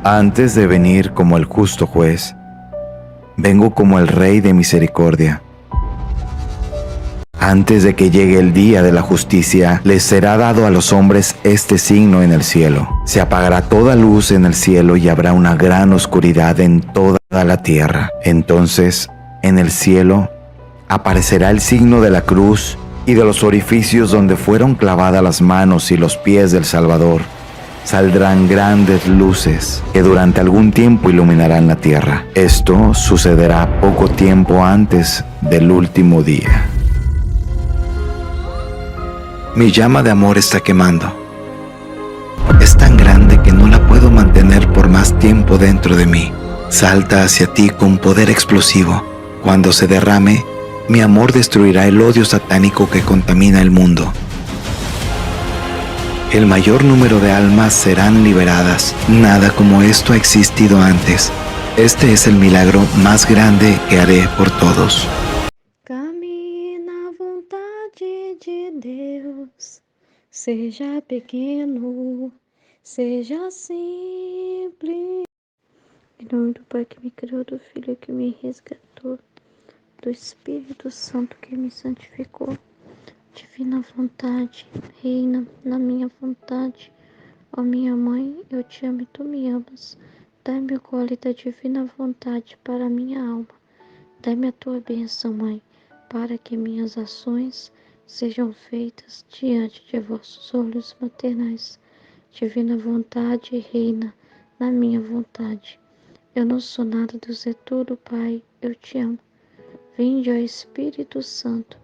Antes de venir como el justo juez, vengo como el Rey de misericordia. Antes de que llegue el día de la justicia, les será dado a los hombres este signo en el cielo. Se apagará toda luz en el cielo y habrá una gran oscuridad en toda la tierra. Entonces, en el cielo, aparecerá el signo de la cruz y de los orificios donde fueron clavadas las manos y los pies del Salvador. Saldrán grandes luces que durante algún tiempo iluminarán la tierra. Esto sucederá poco tiempo antes del último día. Mi llama de amor está quemando. Es tan grande que no la puedo mantener por más tiempo dentro de mí. Salta hacia ti con poder explosivo. Cuando se derrame, mi amor destruirá el odio satánico que contamina el mundo. El mayor número de almas serán liberadas. Nada como esto ha existido antes. Este es el milagro más grande que haré por todos. Caminhe na vontade de Deus, seja pequeno, seja simples. Em nome do Pai que me criou, do Filho que me resgatou, do Espírito Santo que me santificou. Divina vontade, reina na minha vontade. Ó minha mãe, eu te amo e tu me amas. Dai-me o gole da divina vontade para a minha alma. Dai-me a tua bênção, Mãe, para que minhas ações sejam feitas diante de vossos olhos maternais. Divina vontade, reina na minha vontade. Eu não sou nada, Deus é tudo, Pai, eu te amo. Vinde, ó Espírito Santo,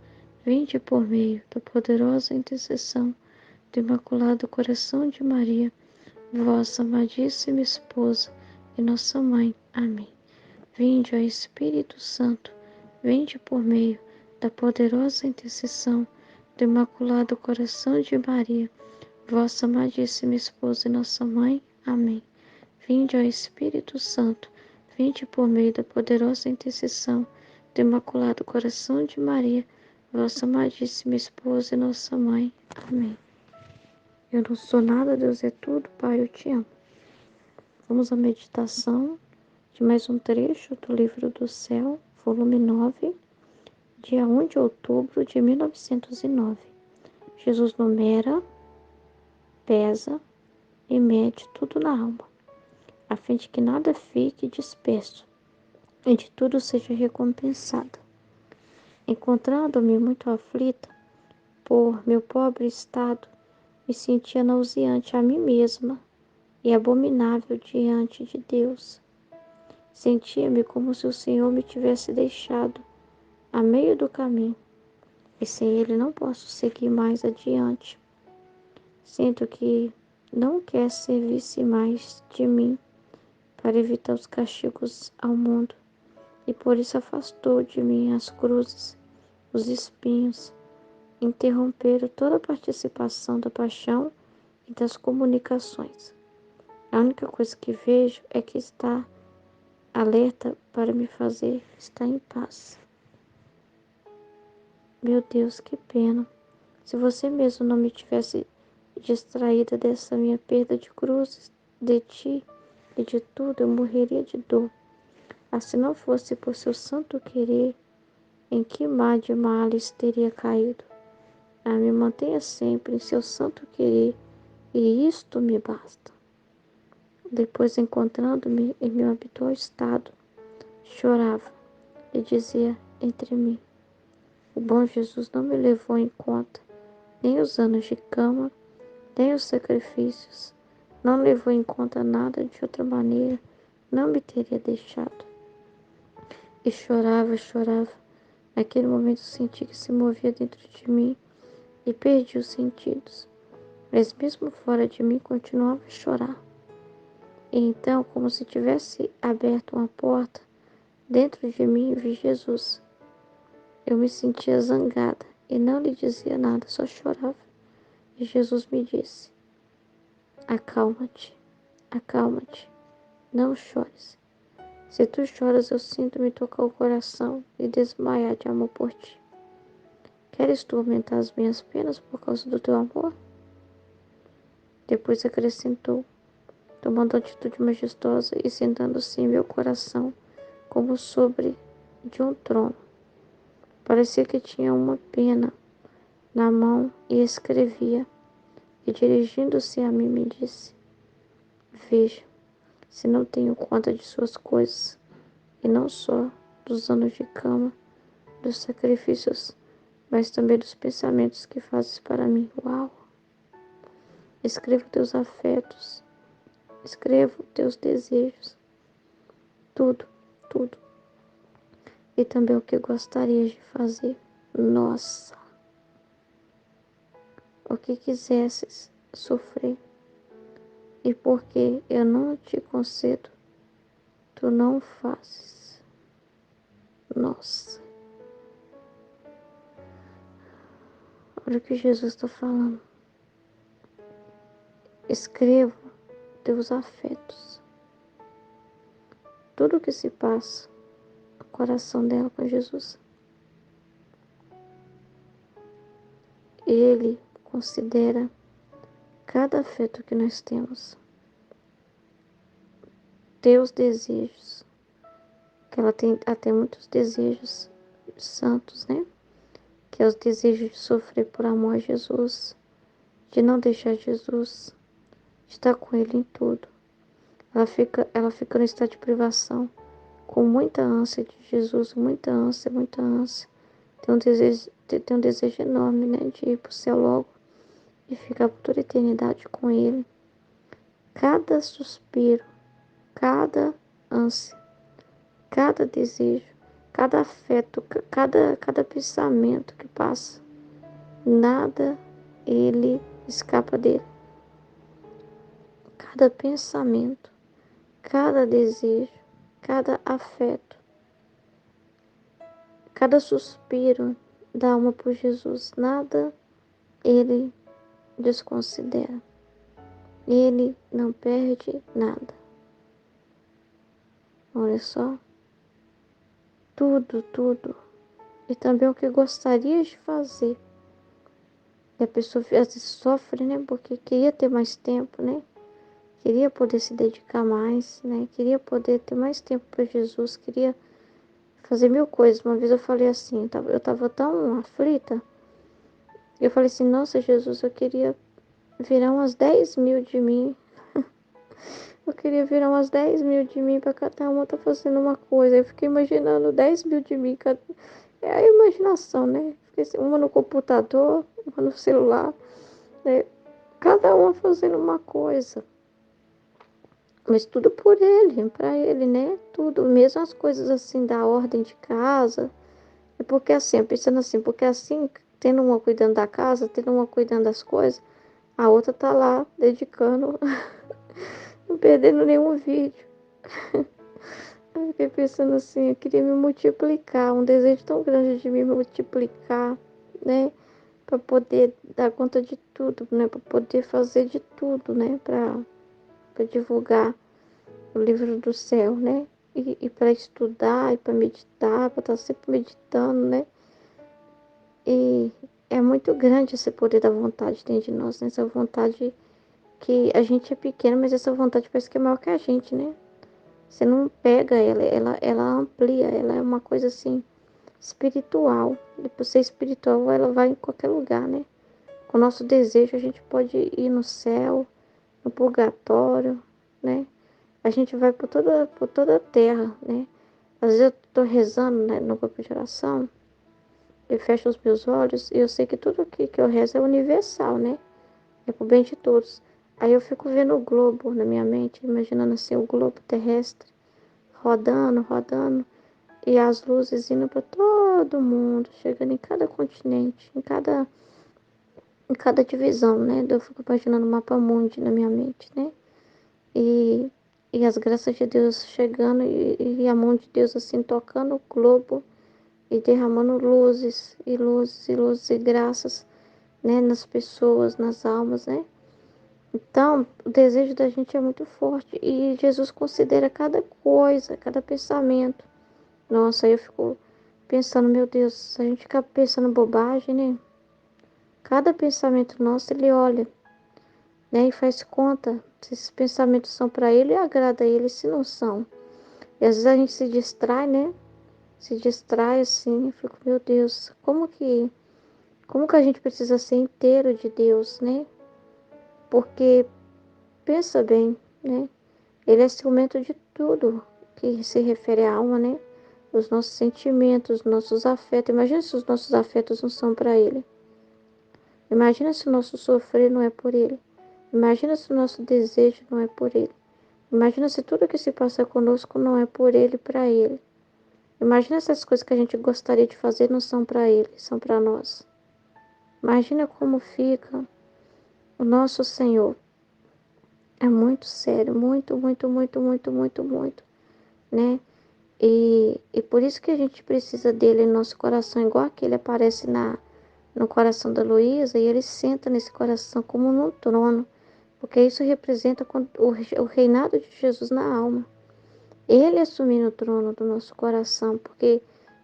vinde por meio da poderosa intercessão do Imaculado Coração de Maria, vossa amadíssima esposa e nossa Mãe. Amém. Vinde, ó Espírito Santo, vinde por meio da poderosa intercessão do Imaculado Coração de Maria, vossa amadíssima esposa e nossa Mãe. Amém. Vinde, ó Espírito Santo, vinde por meio da poderosa intercessão do Imaculado Coração de Maria, vossa amadíssima esposa e nossa Mãe. Amém. Eu não sou nada, Deus é tudo, Pai, eu te amo. Vamos à meditação de mais um trecho do Livro do Céu, volume 9, dia 1 de outubro de 1909. Jesus numera, pesa e mede tudo na alma, a fim de que nada fique disperso e de tudo seja recompensado. Encontrando-me muito aflita por meu pobre estado, me sentia nauseante a mim mesma e abominável diante de Deus. Sentia-me como se o Senhor me tivesse deixado a meio do caminho, e sem Ele não posso seguir mais adiante. Sinto que não quer servir-se mais de mim para evitar os castigos ao mundo, e por isso afastou de mim as cruzes, os espinhos, interromperam toda a participação da paixão e das comunicações. A única coisa que vejo é que está alerta para me fazer estar em paz. Meu Deus, que pena. Se você mesmo não me tivesse distraída dessa minha perda de cruzes, de ti e de tudo, eu morreria de dor. Se não fosse por seu santo querer, em que mar de males teria caído? Me mantenha sempre em seu santo querer, e isto me basta. Depois, encontrando-me em meu habitual estado, chorava e dizia entre mim: o bom Jesus não me levou em conta nem os anos de cama, nem os sacrifícios, não levou em conta nada, de outra maneira não me teria deixado. E chorava, chorava. Naquele momento senti que se movia dentro de mim e perdi os sentidos. Mas mesmo fora de mim continuava a chorar. E então, como se tivesse aberto uma porta, dentro de mim vi Jesus. Eu me sentia zangada e não lhe dizia nada, só chorava. E Jesus me disse: acalma-te, acalma-te, não chores. Se tu choras, eu sinto-me tocar o coração e desmaiar de amor por ti. Queres tu aumentar as minhas penas por causa do teu amor? Depois acrescentou: tomando atitude majestosa e sentando-se em meu coração como sobre de um trono. Parecia que tinha uma pena na mão e escrevia. E dirigindo-se a mim me disse: Veja, se não tenho conta de suas coisas, e não só dos anos de cama, dos sacrifícios, mas também dos pensamentos que fazes para mim. Uau! Escrevo teus afetos, escrevo teus desejos, tudo, tudo. E também o que gostarias de fazer. Nossa! O que quisesses sofrer. E porque eu não te concedo, tu não fazes. Nossa! Olha o que Jesus está falando. Escrevo teus afetos. Tudo o que se passa no coração dela com Jesus. Ele considera cada afeto que nós temos. Teus desejos. Que ela tem até muitos desejos santos, né? Que é os desejos de sofrer por amor a Jesus. De não deixar Jesus. De estar com Ele em tudo. Ela fica no estado de privação. Com muita ânsia de Jesus. Muita ânsia, muita ânsia. Tem um desejo enorme, né? De ir para o céu logo. De ficar por toda a eternidade com Ele. Cada suspiro, cada ânsia, cada desejo, cada afeto, cada pensamento que passa, nada ele escapa dele. Cada pensamento, cada desejo, cada afeto, cada suspiro da alma por Jesus, nada ele desconsidera. Ele não perde nada. Olha só. Tudo, tudo. E também o que gostaria de fazer. E a pessoa às vezes sofre, né? Porque queria ter mais tempo, né? Queria poder se dedicar mais, né? Queria poder ter mais tempo para Jesus. Queria fazer mil coisas. Uma vez eu falei assim, eu tava tão aflita. Eu falei assim, nossa Jesus, eu queria virar umas 10.000 de mim. Eu queria virar umas 10.000 de mim para cada uma tá fazendo uma coisa. Eu fiquei imaginando 10.000 de mim. É a imaginação, né? Fiquei assim, uma no computador, uma no celular, né? Cada uma fazendo uma coisa. Mas tudo por ele, para ele, né? Tudo, mesmo as coisas assim da ordem de casa. É porque assim, pensando assim, porque assim, tendo uma cuidando da casa, tendo uma cuidando das coisas, a outra tá lá dedicando, não perdendo nenhum vídeo. Eu fiquei pensando assim, eu queria me multiplicar, um desejo tão grande de me multiplicar, né? Para poder dar conta de tudo, né? Para poder fazer de tudo, né? Para divulgar o livro do céu, né? E para estudar, e para meditar, para estar sempre meditando, né? E é muito grande esse poder da vontade dentro de nós, né? Essa vontade que a gente é pequeno, mas essa vontade parece que é maior que a gente, né? Você não pega ela amplia, ela é uma coisa assim, espiritual. E por ser espiritual, ela vai em qualquer lugar, né? Com o nosso desejo, a gente pode ir no céu, no purgatório, né? A gente vai por toda a terra, né? Às vezes eu tô rezando, né, no grupo de oração, eu fecho os meus olhos e eu sei que tudo que eu rezo é universal, né? É pro bem de todos. Aí eu fico vendo o globo na minha mente, imaginando assim o globo terrestre, rodando, rodando, e as luzes indo para todo mundo, chegando em cada continente, em cada divisão, né? Eu fico imaginando o mapa mundi na minha mente, né? E, e as graças de Deus chegando e a mão de Deus assim tocando o globo e derramando luzes e luzes e luzes e graças, né? Nas pessoas, nas almas, né? Então, o desejo da gente é muito forte e Jesus considera cada coisa, cada pensamento. Nossa, aí eu fico pensando, meu Deus, se a gente ficar pensando bobagem, né? Cada pensamento nosso, ele olha. né? E faz conta se esses pensamentos são para ele e agrada a ele, se não são. E às vezes a gente se distrai, né? Se distrai assim, eu fico, meu Deus, como que a gente precisa ser inteiro de Deus, né? Porque pensa bem, né? Ele é ciumento de tudo que se refere à alma, né? Os nossos sentimentos, os nossos afetos. Imagina se os nossos afetos não são para ele. Imagina se o nosso sofrer não é por ele. Imagina se o nosso desejo não é por ele. Imagina se tudo que se passa conosco não é por ele, para ele. Imagina se as coisas que a gente gostaria de fazer não são para ele, são para nós. Imagina como fica o nosso Senhor. É muito sério, muito, muito, muito, muito, muito, muito, né? E por isso que a gente precisa dele no nosso coração, igual aquele aparece no coração da Luísa, e ele senta nesse coração como num trono, porque isso representa o reinado de Jesus na alma. Ele assumindo o trono do nosso coração, porque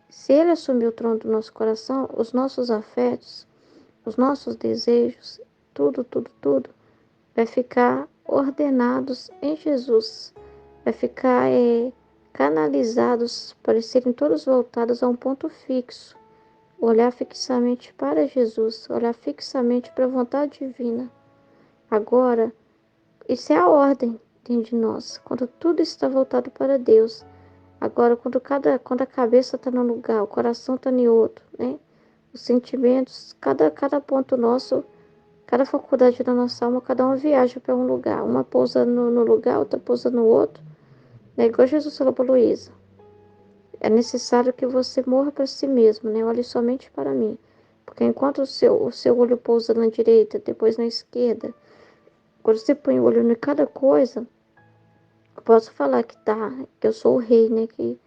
se ele assumir o trono do nosso coração, os nossos afetos, os nossos desejos, tudo, tudo, tudo, vai ficar ordenados em Jesus, vai ficar canalizados para serem todos voltados a um ponto fixo, olhar fixamente para Jesus, olhar fixamente para a vontade divina. Agora, isso é a ordem dentro de nós, quando tudo está voltado para Deus. Agora, quando a cabeça está num lugar, o coração está em outro, né? Os sentimentos, cada ponto nosso, cada faculdade da nossa alma, cada uma viaja para um lugar. Uma pousa no lugar, outra pousa no outro. É igual Jesus falou para Luísa. É necessário que você morra para si mesmo, né? Olhe somente para mim. Porque enquanto o seu olho pousa na direita, depois na esquerda, quando você põe o olho em cada coisa, eu posso falar que eu sou o rei, né? Que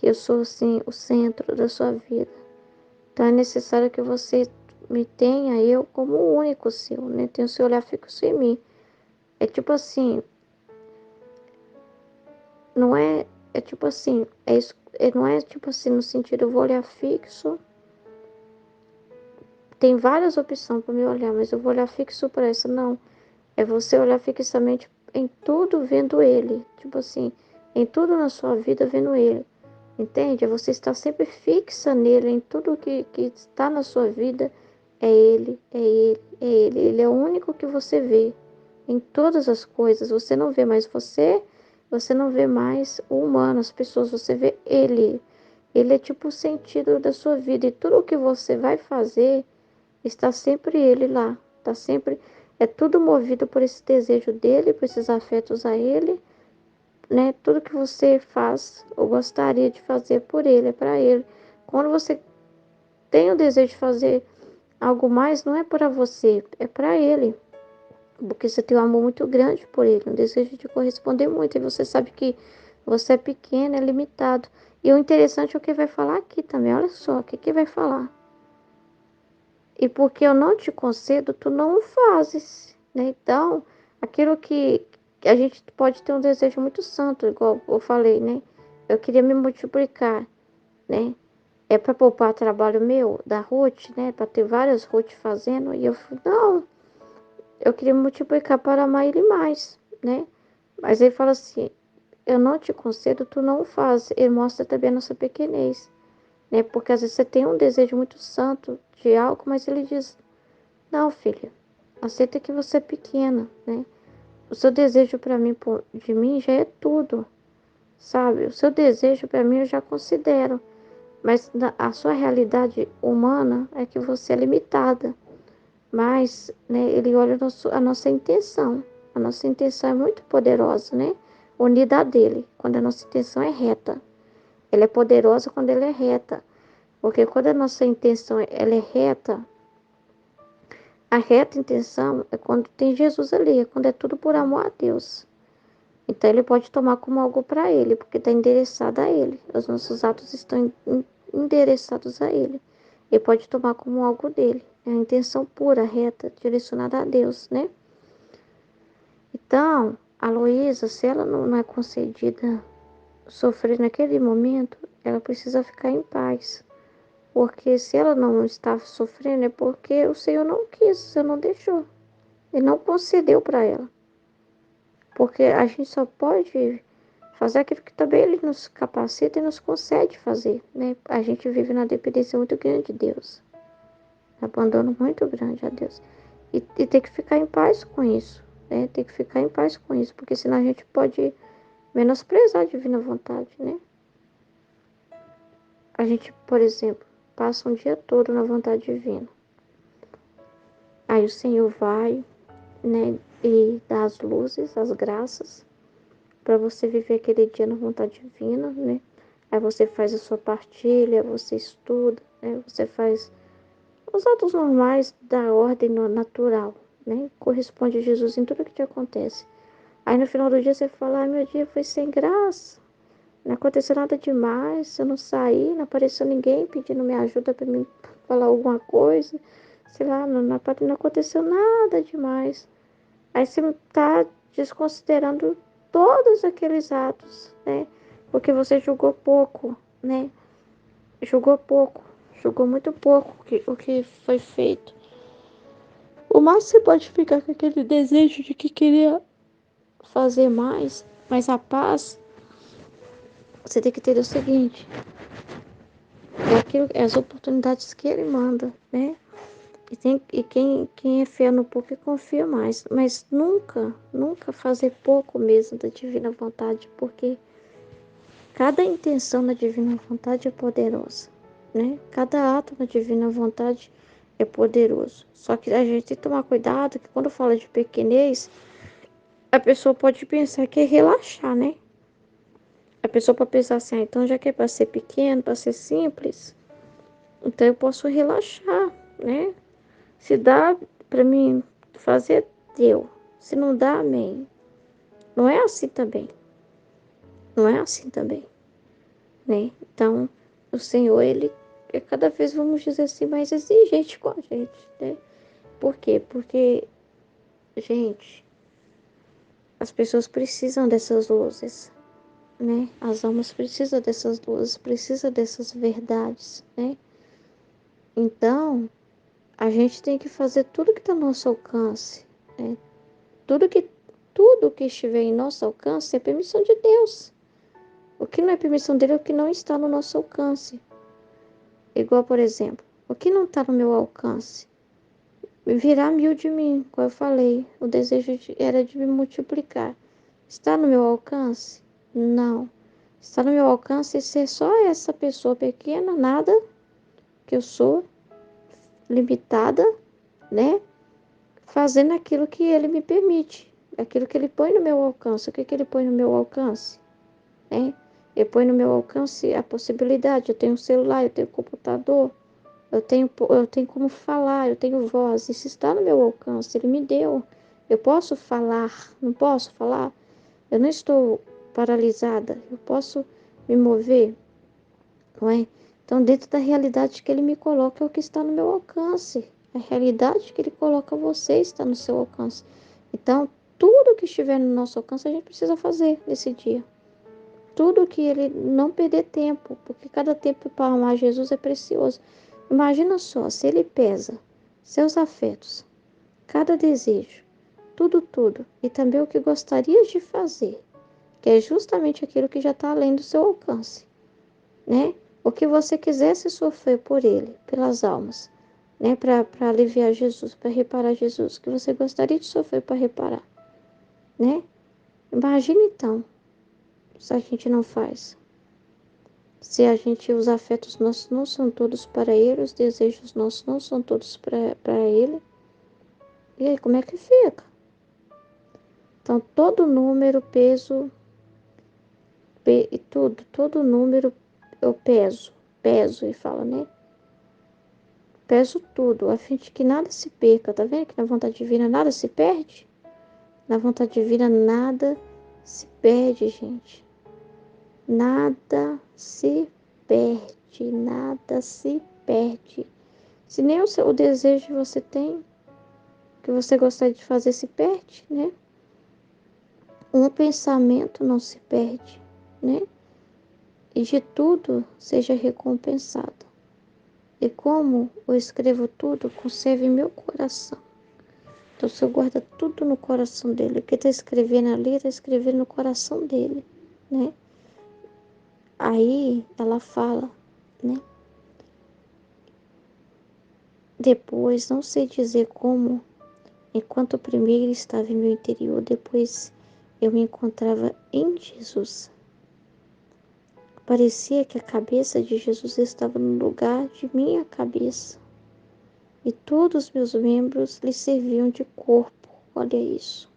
eu sou, assim, o centro da sua vida. Então é necessário que você me tenha eu como o único seu, né? Tenha o seu olhar fixo em mim. É tipo assim, não é, é tipo assim, não é tipo assim no sentido eu vou olhar fixo. Tem várias opções para me olhar, mas eu vou olhar fixo para essa. Não, é você olhar fixamente em tudo vendo ele. Tipo assim, em tudo na sua vida vendo ele. Entende? É você estar sempre fixa nele, em tudo que está na sua vida. É ele, é ele, é ele. Ele é o único que você vê. Em todas as coisas. Você não vê mais você não vê mais o humano, as pessoas, você vê ele. Ele é tipo o sentido da sua vida. E tudo o que você vai fazer, está sempre ele lá. Está sempre. É tudo movido por esse desejo dele, por esses afetos a ele, né? Tudo que você faz ou gostaria de fazer por ele, é para ele. Quando você tem o desejo de fazer algo mais, não é para você, é para ele. Porque você tem um amor muito grande por ele, um desejo de corresponder muito. E você sabe que você é pequeno, é limitado. E o interessante é o que vai falar aqui também. Olha só, o que que vai falar? E porque eu não te concedo, tu não o fazes, né? Então, aquilo que a gente pode ter um desejo muito santo, igual eu falei, né? Eu queria me multiplicar, né? É para poupar trabalho meu, da Ruth, né? Para ter várias Ruth fazendo. E eu falei, não, eu queria me multiplicar para amar ele mais, né? Mas ele fala assim, eu não te concedo, tu não o fazes. Ele mostra também a nossa pequenez, né? Porque às vezes você tem um desejo muito santo de algo, mas ele diz, não, filha, aceita que você é pequena, né? O seu desejo para mim, de mim, já é tudo, sabe? O seu desejo para mim eu já considero, mas a sua realidade humana é que você é limitada. Mas, né, ele olha a nossa intenção. A nossa intenção é muito poderosa, né? Unida a dele, quando a nossa intenção é reta. Ela é poderosa quando ela é reta. Porque quando a nossa intenção ela é reta, a reta intenção é quando tem Jesus ali, é quando é tudo por amor a Deus. Então ele pode tomar como algo para ele, porque está endereçado a ele. Os nossos atos estão endereçados a ele. Ele pode tomar como algo dele. É a intenção pura, reta, direcionada a Deus, né? Então, a Luísa, se ela não é concedida sofrer naquele momento, ela precisa ficar em paz. Porque se ela não está sofrendo, é porque o Senhor não quis, o Senhor não deixou. Ele não concedeu para ela. Porque a gente só pode fazer aquilo que também Ele nos capacita e nos concede fazer, né? A gente vive na dependência muito grande de Deus. Abandono muito grande a Deus. E tem que ficar em paz com isso, né? Tem que ficar em paz com isso, porque senão a gente pode menosprezar a divina vontade, né? A gente, por exemplo, passa um dia todo na vontade divina. Aí o Senhor vai, né, e dá as luzes, as graças, para você viver aquele dia na vontade divina, né? Aí você faz a sua partilha, você estuda, né? Você faz os atos normais da ordem natural, né? Corresponde a Jesus em tudo que te acontece. Aí no final do dia você fala, ai, meu dia foi sem graça, não aconteceu nada demais, eu não saí, não apareceu ninguém pedindo minha ajuda para me falar alguma coisa, sei lá, não aconteceu nada demais. Aí você está desconsiderando todos aqueles atos, né? Porque você julgou pouco, né? Julgou pouco, julgou muito pouco o que foi feito. O mais você pode ficar com aquele desejo de que queria fazer mais, mas a paz, você tem que ter o seguinte, é as oportunidades que ele manda, né? E quem é fiel no pouco confia mais. Mas nunca fazer pouco mesmo da divina vontade, porque cada intenção na divina vontade é poderosa, né? Cada ato na divina vontade é poderoso. Só que a gente tem que tomar cuidado que quando fala de pequenez, a pessoa pode pensar que é relaxar, né? A pessoa pode pensar assim, ah, então já que é para ser pequeno, para ser simples, então eu posso relaxar, né? Se dá para mim fazer, deu. Se não dá, amém. Não é assim também. Não é assim também, né? Então, o Senhor, ele é cada vez, vamos dizer assim, mais exigente com a gente, né? Por quê? Porque, gente, as pessoas precisam dessas luzes, né? As almas precisam dessas luzes, precisam dessas verdades, né? Então, a gente tem que fazer tudo que está no nosso alcance, né? Tudo que, tudo que estiver em nosso alcance é permissão de Deus. O que não é permissão dele é o que não está no nosso alcance. Igual, por exemplo, o que não está no meu alcance? Virar mil de mim, como eu falei. O desejo era de me multiplicar. Está no meu alcance? Não. Está no meu alcance ser só essa pessoa pequena, nada, que eu sou, limitada, né? Fazendo aquilo que ele me permite, aquilo que ele põe no meu alcance. O que, que ele põe no meu alcance? Né? Ele põe no meu alcance a possibilidade. Eu tenho um celular, eu tenho um computador, eu tenho como falar, eu tenho voz. Isso está no meu alcance, ele me deu. Eu posso falar, não posso falar? Eu não estou paralisada, eu posso me mover, não é? Então, dentro da realidade que ele me coloca, é o que está no meu alcance. A realidade que ele coloca você está no seu alcance. Então, tudo que estiver no nosso alcance, a gente precisa fazer nesse dia. Tudo que ele não perder tempo, porque cada tempo para amar Jesus é precioso. Imagina só, se ele pesa seus afetos, cada desejo, tudo, e também o que gostarias de fazer, que é justamente aquilo que já está além do seu alcance, né? O que você quisesse sofrer por ele, pelas almas, né? Para aliviar Jesus, para reparar Jesus, o que você gostaria de sofrer para reparar, né? Imagina então, se a gente não faz. Se a gente, os afetos nossos não são todos para ele, os desejos nossos não são todos para ele, e aí como é que fica? Então, todo número, peso, e tudo, todo número eu peso e fala, né? Peso tudo, a fim de que nada se perca, tá vendo que na vontade divina nada se perde? Na vontade divina nada se perde, gente. Nada se perde, nada se perde. Se nem o desejo que você tem, que você gostaria de fazer, se perde, né? Um pensamento não se perde, né? E de tudo seja recompensado. E como eu escrevo tudo, conserve meu coração. Então o Senhor guarda tudo no coração dele. O que está escrevendo ali, está escrevendo no coração dele, né? Aí ela fala, né? Depois, não sei dizer como, enquanto o primeiro estava em meu interior, depois eu me encontrava em Jesus. Parecia que a cabeça de Jesus estava no lugar de minha cabeça e todos os meus membros lhe serviam de corpo. Olha isso,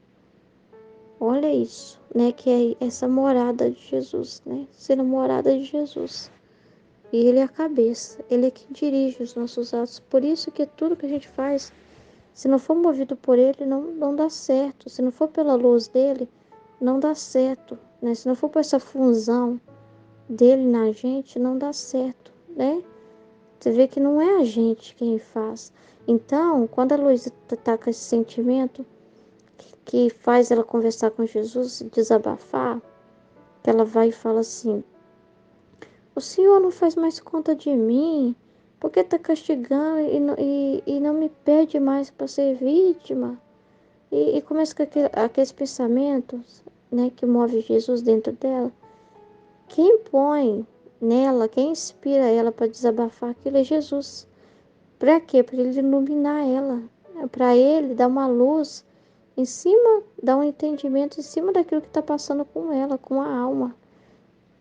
né? Que é essa morada de Jesus, né? Sendo morada de Jesus. E Ele é a cabeça, Ele é quem dirige os nossos atos. Por isso que tudo que a gente faz, se não for movido por Ele, não dá certo. Se não for pela luz dele, não dá certo, né? Se não for por essa função dele na gente, não dá certo, né? Você vê que não é a gente quem faz. Então, quando a Luísa tá com esse sentimento que faz ela conversar com Jesus, desabafar, que ela vai e fala assim: o Senhor não faz mais conta de mim, porque está castigando e não me pede mais para ser vítima. E começa com aqueles pensamentos, né, que move Jesus dentro dela. Quem põe nela, quem inspira ela para desabafar aquilo é Jesus. Para quê? Para ele iluminar ela, para ele dar uma luz em cima, dar um entendimento em cima daquilo que está passando com ela, com a alma.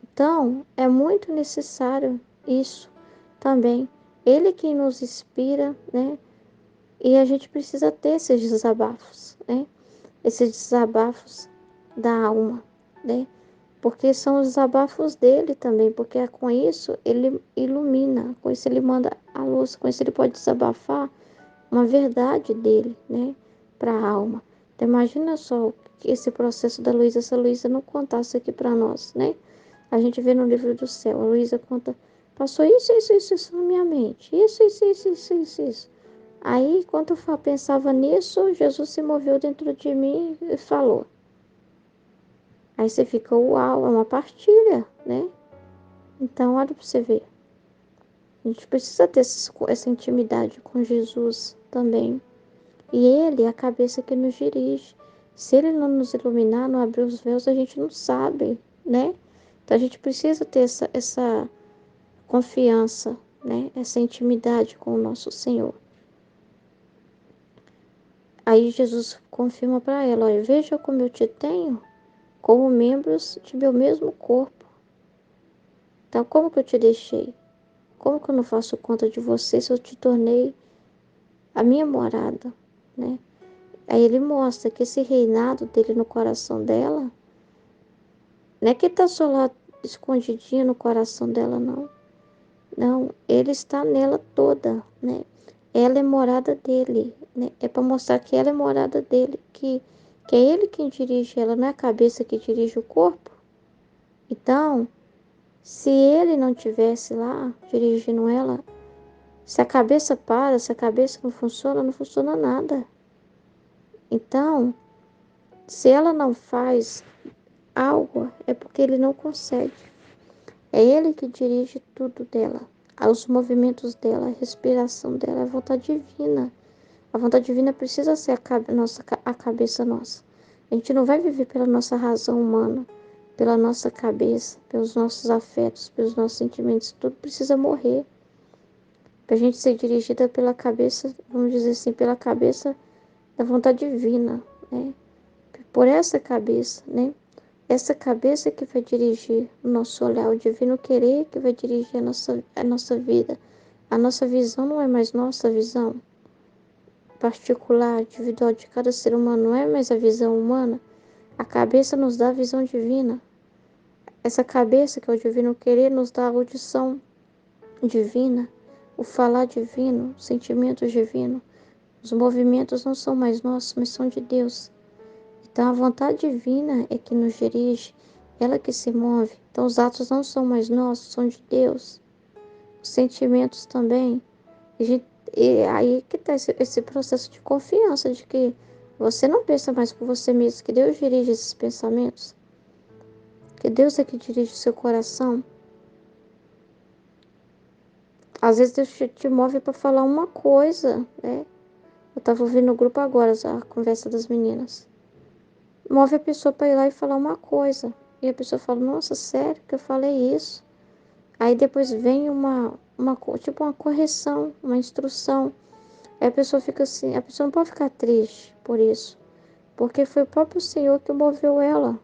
Então, é muito necessário isso também. Ele quem nos inspira, né? E a gente precisa ter esses desabafos, né? Esses desabafos da alma, né? Porque são os desabafos dele também, porque é com isso ele ilumina, com isso ele manda a luz, com isso ele pode desabafar uma verdade dele, né? Para a alma. Então, imagina só que esse processo da Luísa, se a Luísa não contasse aqui para nós, né? A gente vê no livro do céu, a Luísa conta, passou isso na minha mente, isso. Aí, enquanto eu pensava nisso, Jesus se moveu dentro de mim e falou. Aí você fica, uau, é uma partilha, né? Então, olha para você ver. A gente precisa ter essa intimidade com Jesus também. E Ele é a cabeça que nos dirige. Se Ele não nos iluminar, não abrir os véus, a gente não sabe, né? Então, a gente precisa ter essa confiança, né? Essa intimidade com o nosso Senhor. Aí Jesus confirma para ela, olha, veja como eu te tenho como membros de meu mesmo corpo. Então, como que eu te deixei? Como que eu não faço conta de você se eu te tornei a minha morada, né? Aí ele mostra que esse reinado dele no coração dela, não é que está só lá escondidinho no coração dela, não. Não, ele está nela toda, né? Ela é morada dele, né? É para mostrar que ela é morada dele, que é ele quem dirige ela, não é a cabeça que dirige o corpo. Então, se ele não tivesse lá dirigindo ela, se a cabeça para, se a cabeça não funciona nada. Então, se ela não faz algo, é porque ele não consegue. É ele que dirige tudo dela, os movimentos dela, a respiração dela, a vontade divina. A vontade divina precisa ser a cabeça nossa. A gente não vai viver pela nossa razão humana, pela nossa cabeça, pelos nossos afetos, pelos nossos sentimentos. Tudo precisa morrer. Para a gente ser dirigida pela cabeça, vamos dizer assim, pela cabeça da vontade divina, né? Por essa cabeça, né? Essa cabeça que vai dirigir o nosso olhar, o divino querer que vai dirigir a nossa vida. A nossa visão não é mais nossa visão particular, individual de cada ser humano, não é mais a visão humana. A cabeça nos dá a visão divina. Essa cabeça, que é o divino querer, nos dá a audição divina, o falar divino, o sentimento divino. Os movimentos não são mais nossos, mas são de Deus. Então, a vontade divina é que nos dirige, ela que se move. Então, os atos não são mais nossos, são de Deus. Os sentimentos também. E aí que está esse processo de confiança, de que você não pensa mais por você mesmo, que Deus dirige esses pensamentos, que Deus é que dirige o seu coração. Às vezes Deus te move para falar uma coisa, né? tava ouvindo no grupo agora a conversa das meninas. Move a pessoa para ir lá e falar uma coisa. E a pessoa fala, nossa, sério que eu falei isso? Aí depois vem tipo uma correção, uma instrução. Aí a pessoa fica assim, a pessoa não pode ficar triste por isso. Porque foi o próprio Senhor que moveu ela,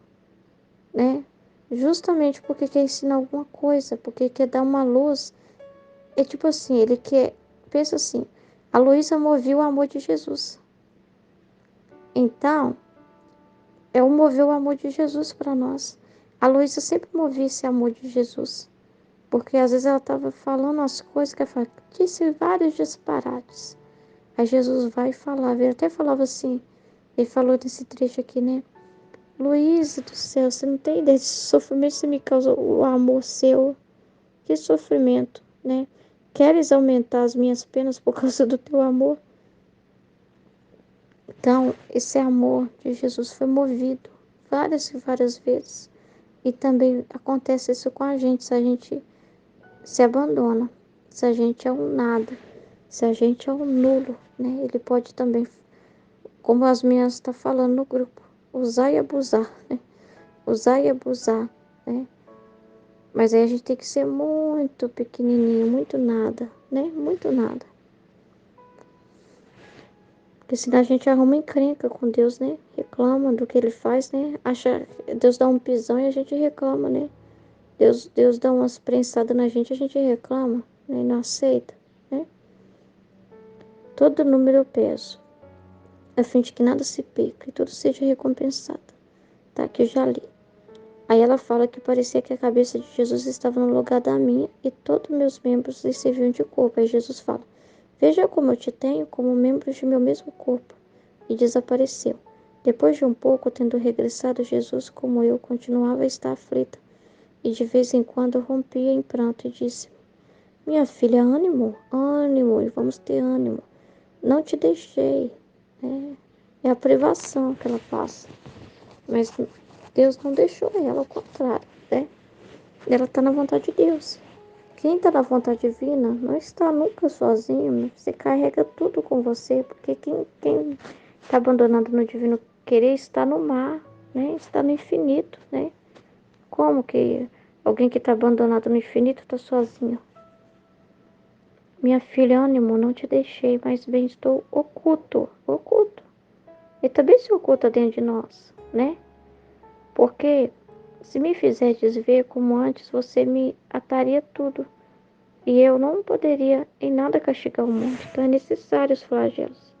né? Justamente porque quer ensinar alguma coisa, porque quer dar uma luz. É tipo assim, ele quer, pensa assim, a Luísa moveu o amor de Jesus. Então, é o mover o amor de Jesus para nós. A Luísa sempre movia esse amor de Jesus. Porque às vezes ela estava falando as coisas que ela disse vários disparates. Aí Jesus vai e falava, ele até falava assim, ele falou nesse trecho aqui, né? Luísa do céu, você não tem ideia desse sofrimento que você me causa, o amor seu. Que sofrimento, né? Queres aumentar as minhas penas por causa do teu amor? Então, esse amor de Jesus foi movido várias e várias vezes. E também acontece isso com a gente, se a gente se abandona, se a gente é um nada, se a gente é um nulo, né? Ele pode também, como as minhas estão falando no grupo, usar e abusar, né? Usar e abusar, né? Mas aí a gente tem que ser muito pequenininho, muito nada, né? Muito nada. Porque senão a gente arruma encrenca com Deus, né? Reclama do que ele faz, né? Acha, Deus dá um pisão e a gente reclama, né? Deus dá umas prensadas na gente, a gente reclama, né? E não aceita, né? Todo número eu peço, a fim de que nada se perca e tudo seja recompensado. Tá? Que eu já li. Aí ela fala que parecia que a cabeça de Jesus estava no lugar da minha e todos meus membros lhe serviam de corpo. Aí Jesus fala, veja como eu te tenho como membros de meu mesmo corpo. E desapareceu. Depois de um pouco, tendo regressado, Jesus, como eu, continuava a estar aflita. E de vez em quando rompia em pranto e disse, minha filha, ânimo, ânimo, e vamos ter ânimo. Não te deixei. É a privação que ela passa. Mas Deus não deixou ela, ao contrário, né? Ela está na vontade de Deus. Quem está na vontade divina não está nunca sozinho. Você carrega tudo com você, porque quem está abandonado no divino querer está no mar, né? Está no infinito, né? Como que alguém que está abandonado no infinito está sozinho? Minha filha, ânimo, não te deixei, mas bem estou oculto, oculto. E também se oculta dentro de nós, né? Porque se me fizerdes ver como antes, você me ataria tudo. E eu não poderia em nada castigar o mundo. Então é necessário os flagelos.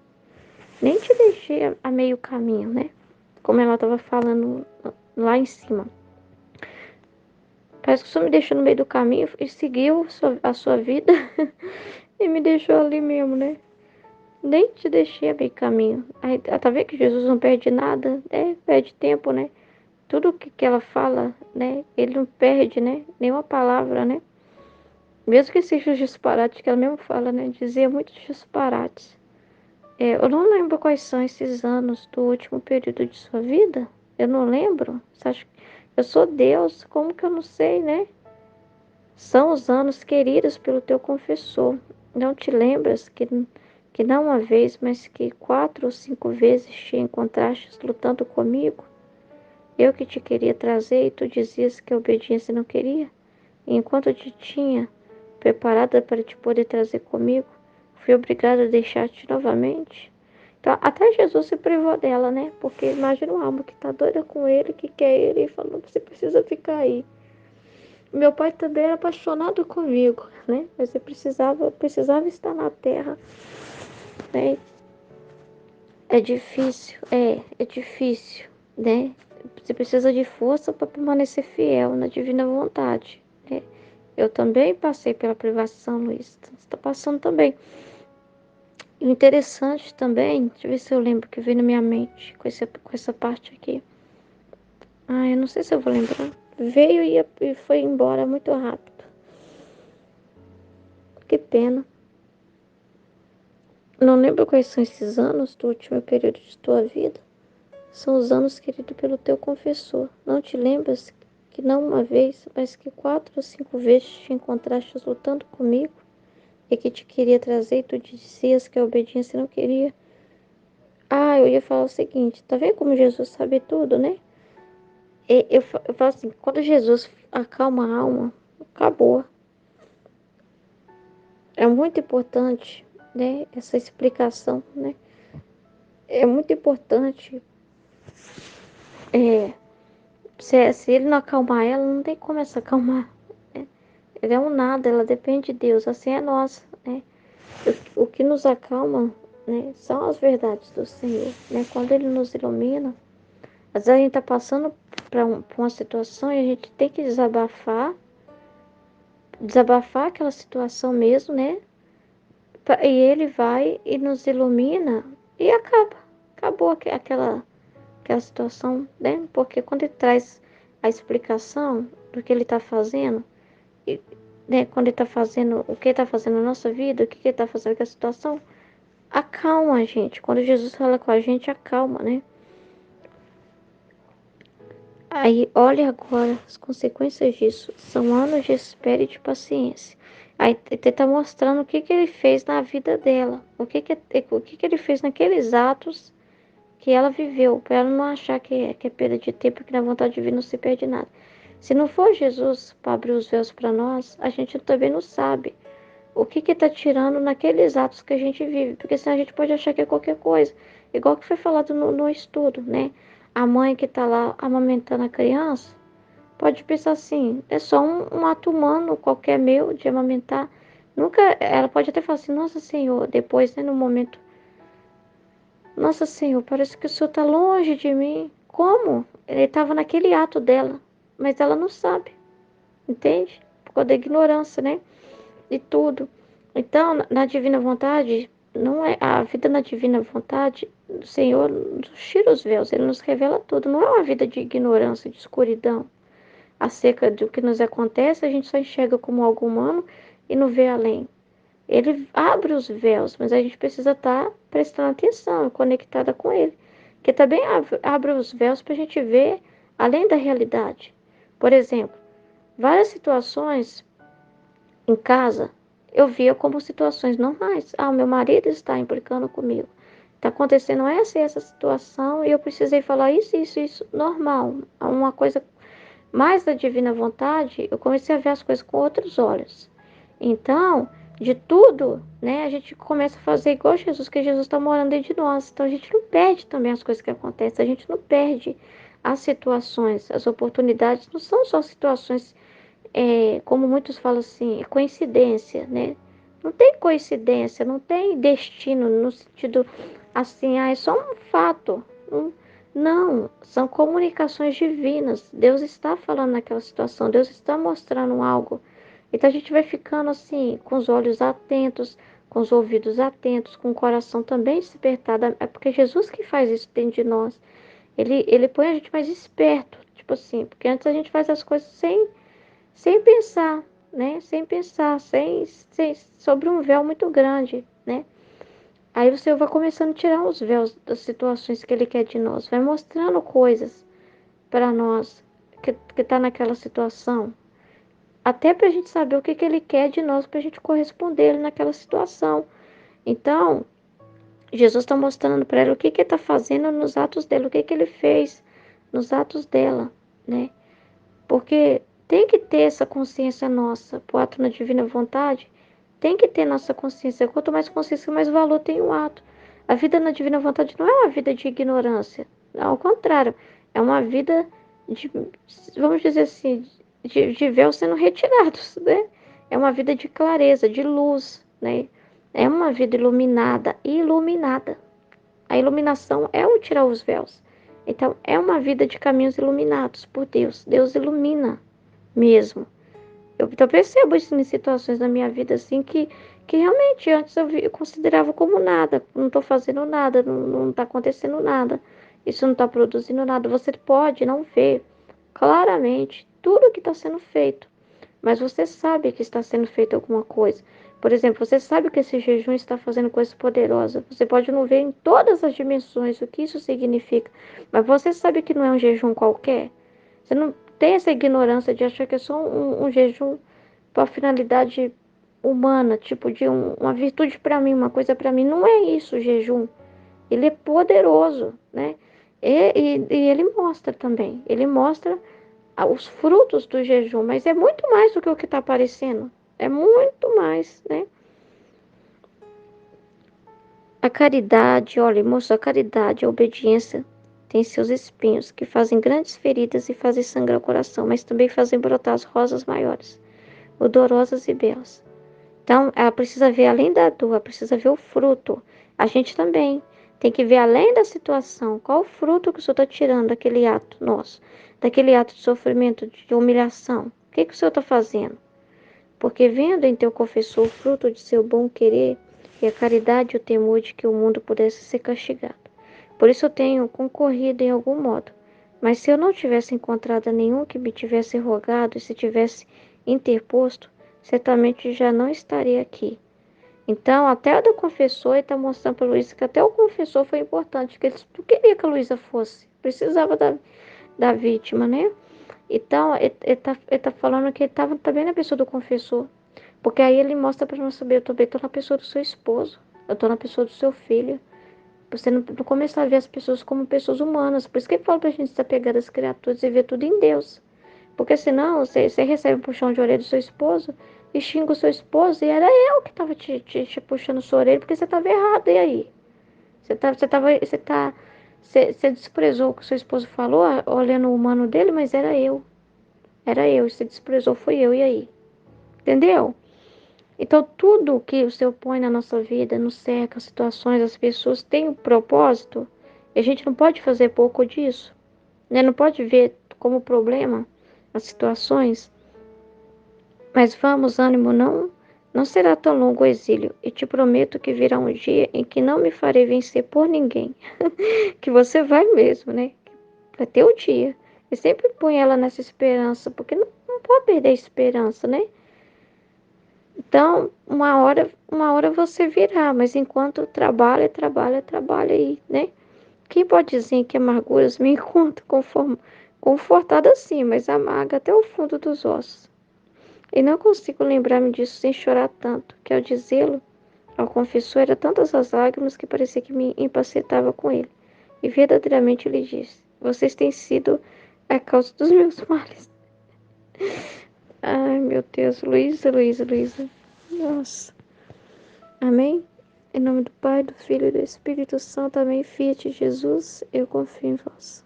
Nem te deixei a meio caminho, né? Como ela estava falando lá em cima. Parece que só me deixou no meio do caminho e seguiu a sua vida e me deixou ali mesmo, né? Nem te deixei a meio caminho. Aí, tá vendo que Jesus não perde nada, né? Perde tempo, né? Tudo que ela fala, né? Ele não perde, né? Nenhuma palavra, né? Mesmo que seja os disparates que ela mesmo fala, né? Dizia muitos disparates. Eu não lembro quais são esses anos do último período de sua vida. Eu não lembro. Você acha que eu sou Deus? Como que eu não sei, né? São os anos queridos pelo teu confessor. Não te lembras que não uma vez, mas que 4 ou 5 vezes te encontrastes lutando comigo? Eu que te queria trazer e tu dizias que a obediência não queria? E enquanto eu te tinha preparada para te poder trazer comigo, fui obrigada a deixar-te novamente. Então, até Jesus se privou dela, né? Porque imagina uma alma que tá doida com ele, que quer ele, e falou, você precisa ficar aí. Meu pai também era apaixonado comigo, né? Mas eu precisava estar na terra, né? É difícil, né? Você precisa de força para permanecer fiel na divina vontade, né? Eu também passei pela privação, Luiz. Você está passando também. E o interessante também, deixa eu ver se eu lembro que veio na minha mente com essa parte aqui. Eu não sei se eu vou lembrar. Veio e foi embora muito rápido. Que pena. Não lembro quais são esses anos do último período de tua vida. São os anos queridos pelo teu confessor. Não te lembras que não uma vez, mas que 4 ou 5 vezes te encontraste lutando comigo e que te queria trazer e tu dizias que a obediência não queria? Eu ia falar o seguinte, tá vendo como Jesus sabe tudo, né? Eu falo assim, quando Jesus acalma a alma, acabou. É muito importante, né, essa explicação, né? É muito importante. É, se ele não acalmar ela, não tem como essa acalmar. Né? Ele é um nada, ela depende de Deus, assim é nós, né? O que nos acalma, né, são as verdades do Senhor, né? Quando Ele nos ilumina, às vezes a gente está passando por uma situação e a gente tem que desabafar aquela situação mesmo, né? E Ele vai e nos ilumina e acabou aquela situação, né? Porque quando Ele traz a explicação do que Ele está fazendo, e, né, quando Ele está fazendo, o que Ele está fazendo na nossa vida, o que Ele está fazendo com a situação, acalma a gente. Quando Jesus fala com a gente, acalma, né? Aí, olha agora as consequências disso. São anos de espera e de paciência. Aí, ele está mostrando o que ele fez na vida dela. O que ele fez naqueles atos que ela viveu. Para ela não achar que é perda de tempo, que na vontade divina não se perde nada. Se não for Jesus para abrir os véus para nós, a gente também não sabe o que está tirando naqueles atos que a gente vive, porque senão a gente pode achar que é qualquer coisa, igual que foi falado no estudo, né? A mãe que está lá amamentando a criança pode pensar assim, é só um ato humano qualquer meu de amamentar. Nunca, ela pode até falar assim, nossa Senhor, depois, né, no momento, nossa Senhor, parece que o Senhor está longe de mim. Como? Ele estava naquele ato dela, mas ela não sabe, entende? Por causa da ignorância, né? De tudo. Então, na divina vontade, não é a vida na divina vontade, o Senhor nos tira os véus, ele nos revela tudo. Não é uma vida de ignorância, de escuridão. Acerca do que nos acontece, a gente só enxerga como algo humano e não vê além. Ele abre os véus, mas a gente precisa estar prestando atenção, conectada com ele. Que também abre os véus para a gente ver além da realidade. Por exemplo, várias situações em casa, eu via como situações normais. O meu marido está implicando comigo. Está acontecendo essa e essa situação e eu precisei falar isso, normal. Uma coisa mais da divina vontade, eu comecei a ver as coisas com outros olhos. Então, de tudo, né, a gente começa a fazer igual Jesus, que Jesus está morando dentro de nós. Então, a gente não perde também as coisas que acontecem, a gente não perde as situações, as oportunidades. Não são só situações como muitos falam assim, é coincidência, né? Não tem coincidência, não tem destino no sentido assim, é só um fato. Não, são comunicações divinas. Deus está falando naquela situação, Deus está mostrando algo. Então a gente vai ficando assim, com os olhos atentos, com os ouvidos atentos, com o coração também despertado. É porque Jesus que faz isso dentro de nós. Ele põe a gente mais esperto, tipo assim, porque antes a gente faz as coisas sem pensar, né? Sem pensar, sobre um véu muito grande, né? Aí você vai começando a tirar os véus das situações que ele quer de nós, vai mostrando coisas para nós que tá naquela situação, até para a gente saber o que que ele quer de nós, para a gente corresponder ele naquela situação. Então, Jesus está mostrando para ela o que que ele está fazendo nos atos dela, o que que ele fez nos atos dela, né? Porque tem que ter essa consciência nossa, o ato na divina vontade, tem que ter nossa consciência. Quanto mais consciência, mais valor tem o ato. A vida na divina vontade não é uma vida de ignorância, ao contrário, é uma vida de, vamos dizer assim, de véus sendo retirados, né? É uma vida de clareza, de luz, né? É uma vida iluminada, iluminada. A iluminação é o tirar os véus. Então, é uma vida de caminhos iluminados por Deus. Deus ilumina mesmo. Eu percebo isso em situações da minha vida assim que realmente antes eu considerava como nada. Não estou fazendo nada, não está acontecendo nada. Isso não está produzindo nada. Você pode não ver claramente tudo que está sendo feito, mas você sabe que está sendo feita alguma coisa. Por exemplo, você sabe que esse jejum está fazendo coisas poderosas. Você pode não ver em todas as dimensões o que isso significa, mas você sabe que não é um jejum qualquer. Você não tem essa ignorância de achar que é só um jejum para finalidade humana, tipo de uma virtude para mim, uma coisa para mim. Não é isso o jejum. Ele é poderoso, né? E ele mostra também, ele mostra os frutos do jejum, mas é muito mais do que o que está aparecendo, é muito mais, né? A caridade, olha, moço, a caridade, a obediência tem seus espinhos, que fazem grandes feridas e fazem sangrar o coração, mas também fazem brotar as rosas maiores, odorosas e belas. Então, ela precisa ver além da dor, ela precisa ver o fruto. A gente também tem que ver além da situação, qual o fruto que o Senhor está tirando daquele ato nosso, daquele ato de sofrimento, de humilhação. O que o Senhor está fazendo? Porque vendo em teu confessor o fruto de seu bom querer e a caridade e o temor de que o mundo pudesse ser castigado. Por isso eu tenho concorrido em algum modo. Mas se eu não tivesse encontrado nenhum que me tivesse rogado e se tivesse interposto, certamente já não estaria aqui. Então, até o do confessor, ele está mostrando para a Luísa que até o confessor foi importante, que ele não queria que a Luísa fosse, precisava da vítima, né? Então, ele tá falando que ele estava também na pessoa do confessor, porque aí ele mostra para nós saber, eu também estou na pessoa do seu esposo, eu estou na pessoa do seu filho. Você não começar a ver as pessoas como pessoas humanas, por isso que ele fala para a gente se apegar das criaturas e ver tudo em Deus. Porque senão você recebe um puxão de orelha do seu esposo e xinga o seu esposo, e era eu que estava te puxando sua orelha porque você estava errado. E aí? Você desprezou o que o seu esposo falou, olhando o humano dele, mas era eu. Era eu. Você desprezou, foi eu. E aí? Entendeu? Então, tudo que o Senhor põe na nossa vida, nos cerca, as situações, as pessoas, tem um propósito. E a gente não pode fazer pouco disso, né? Não pode ver como problema as situações. Mas vamos, ânimo, não será tão longo o exílio, e te prometo que virá um dia em que não me farei vencer por ninguém. Que você vai mesmo, né? Vai ter o dia. E sempre põe ela nessa esperança, porque não pode perder a esperança, né? Então, uma hora você virá, mas enquanto trabalha aí, né? Quem pode dizer que amarguras me encontram confortada sim, mas amarga até o fundo dos ossos. E não consigo lembrar-me disso sem chorar tanto, que ao dizê-lo, ao confessor, era tantas as lágrimas que parecia que me empacetava com ele. E verdadeiramente lhe disse: Vocês têm sido a causa dos meus males. Ai, meu Deus, Luísa. Nossa. Amém? Em nome do Pai, do Filho e do Espírito Santo. Amém. Fiat Jesus, eu confio em vós.